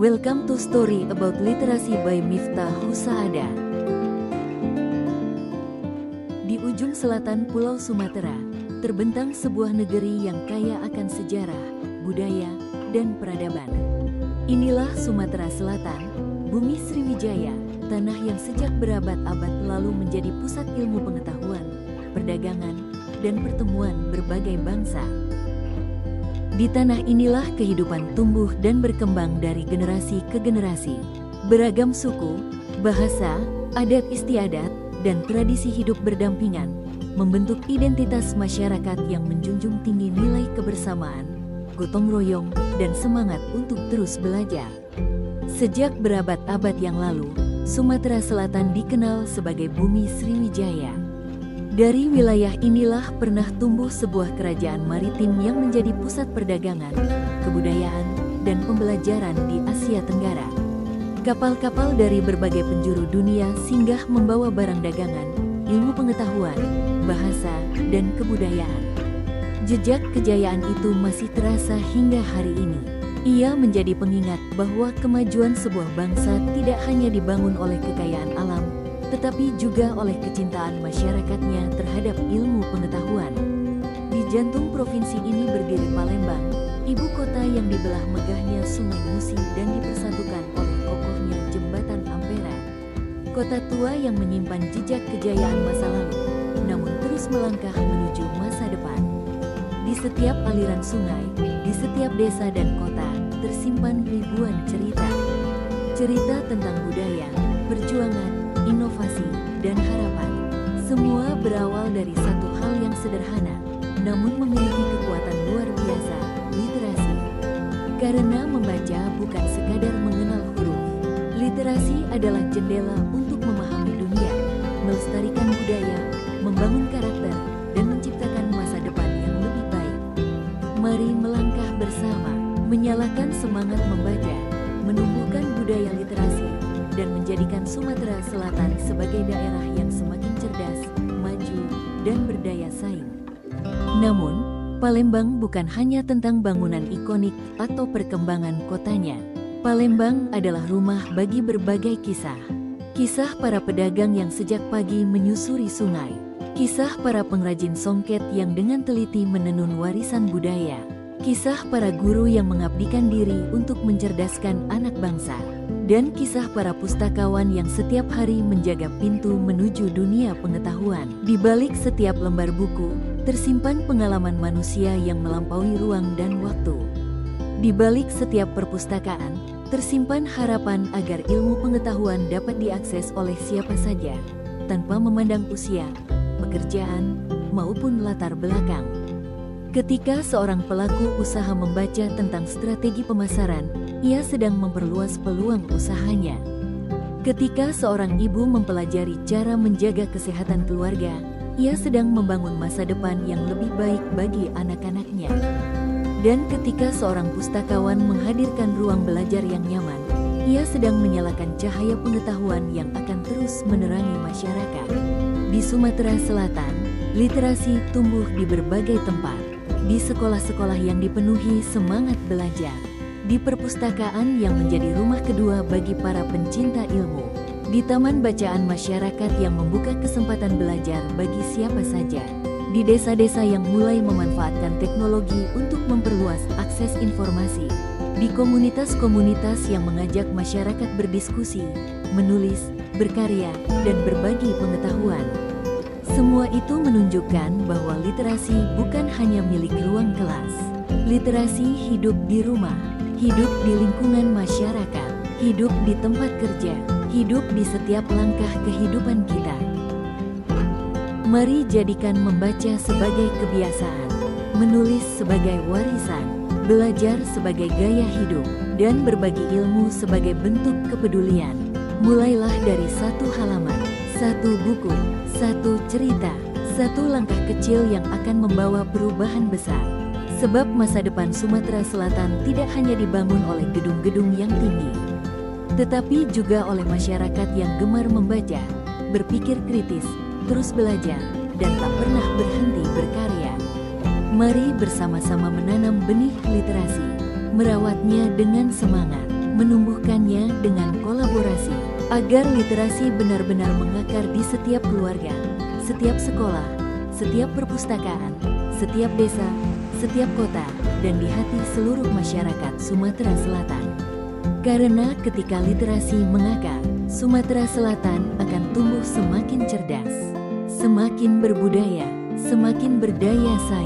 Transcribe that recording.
Welcome to Story About Literacy by Miftah Husaada. Di ujung selatan Pulau Sumatera, terbentang sebuah negeri yang kaya akan sejarah, budaya, dan peradaban. Inilah Sumatera Selatan, bumi Sriwijaya, tanah yang sejak berabad-abad lalu menjadi pusat ilmu pengetahuan, perdagangan, dan pertemuan berbagai bangsa. Di tanah inilah kehidupan tumbuh dan berkembang dari generasi ke generasi. Beragam suku, bahasa, adat istiadat, dan tradisi hidup berdampingan, membentuk identitas masyarakat yang menjunjung tinggi nilai kebersamaan, gotong royong, dan semangat untuk terus belajar. Sejak berabad-abad yang lalu, Sumatera Selatan dikenal sebagai bumi Sriwijaya. Dari wilayah inilah pernah tumbuh sebuah kerajaan maritim yang menjadi pusat perdagangan, kebudayaan, dan pembelajaran di Asia Tenggara. Kapal-kapal dari berbagai penjuru dunia singgah membawa barang dagangan, ilmu pengetahuan, bahasa, dan kebudayaan. Jejak kejayaan itu masih terasa hingga hari ini. Ia menjadi pengingat bahwa kemajuan sebuah bangsa tidak hanya dibangun oleh kekayaan alam, tetapi juga oleh kecintaan masyarakatnya terhadap ilmu pengetahuan. Di jantung provinsi ini berdiri Palembang, ibu kota yang dibelah megahnya Sungai Musi dan dipersatukan oleh kokohnya Jembatan Ampera. Kota tua yang menyimpan jejak kejayaan masa lalu, namun terus melangkah menuju masa depan. Di setiap aliran sungai, di setiap desa dan kota, tersimpan ribuan cerita. Cerita tentang budaya, perjuangan, inovasi, dan harapan. Semua berawal dari satu hal yang sederhana, namun memiliki kekuatan luar biasa, literasi. Karena membaca bukan sekadar mengenal huruf. Literasi adalah jendela untuk memahami dunia, melestarikan budaya, membangun karakter, dan menciptakan masa depan yang lebih baik. Mari melangkah bersama, menyalakan semangat membaca, menumbuhkan budaya literasi, dan menjadikan Sumatera Selatan sebagai daerah yang semakin cerdas, maju, dan berdaya saing. Namun, Palembang bukan hanya tentang bangunan ikonik atau perkembangan kotanya. Palembang adalah rumah bagi berbagai kisah. Kisah para pedagang yang sejak pagi menyusuri sungai. Kisah para pengrajin songket yang dengan teliti menenun warisan budaya. Kisah para guru yang mengabdikan diri untuk mencerdaskan anak bangsa. Dan kisah para pustakawan yang setiap hari menjaga pintu menuju dunia pengetahuan. Di balik setiap lembar buku, tersimpan pengalaman manusia yang melampaui ruang dan waktu. Di balik setiap perpustakaan, tersimpan harapan agar ilmu pengetahuan dapat diakses oleh siapa saja, tanpa memandang usia, pekerjaan, maupun latar belakang. Ketika seorang pelaku usaha membaca tentang strategi pemasaran, ia sedang memperluas peluang usahanya. Ketika seorang ibu mempelajari cara menjaga kesehatan keluarga, ia sedang membangun masa depan yang lebih baik bagi anak-anaknya. Dan ketika seorang pustakawan menghadirkan ruang belajar yang nyaman, ia sedang menyalakan cahaya pengetahuan yang akan terus menerangi masyarakat. Di Sumatera Selatan, literasi tumbuh di berbagai tempat. Di sekolah-sekolah yang dipenuhi semangat belajar, di perpustakaan yang menjadi rumah kedua bagi para pencinta ilmu, di taman bacaan masyarakat yang membuka kesempatan belajar bagi siapa saja, di desa-desa yang mulai memanfaatkan teknologi untuk memperluas akses informasi, di komunitas-komunitas yang mengajak masyarakat berdiskusi, menulis, berkarya, dan berbagi pengetahuan. Semua itu menunjukkan bahwa literasi bukan hanya milik ruang kelas. Literasi hidup di rumah, hidup di lingkungan masyarakat, hidup di tempat kerja, hidup di setiap langkah kehidupan kita. Mari jadikan membaca sebagai kebiasaan, menulis sebagai warisan, belajar sebagai gaya hidup, dan berbagi ilmu sebagai bentuk kepedulian. Mulailah dari satu halaman, satu buku, satu cerita, satu langkah kecil yang akan membawa perubahan besar. Sebab masa depan Sumatera Selatan tidak hanya dibangun oleh gedung-gedung yang tinggi, tetapi juga oleh masyarakat yang gemar membaca, berpikir kritis, terus belajar, dan tak pernah berhenti berkarya. Mari bersama-sama menanam benih literasi, merawatnya dengan semangat, menumbuhkannya dengan kolaborasi agar literasi benar-benar mengakar di setiap keluarga, setiap sekolah, setiap perpustakaan, setiap desa, setiap kota, dan di hati seluruh masyarakat Sumatera Selatan. Karena ketika literasi mengakar, Sumatera Selatan akan tumbuh semakin cerdas, semakin berbudaya, semakin berdaya saing.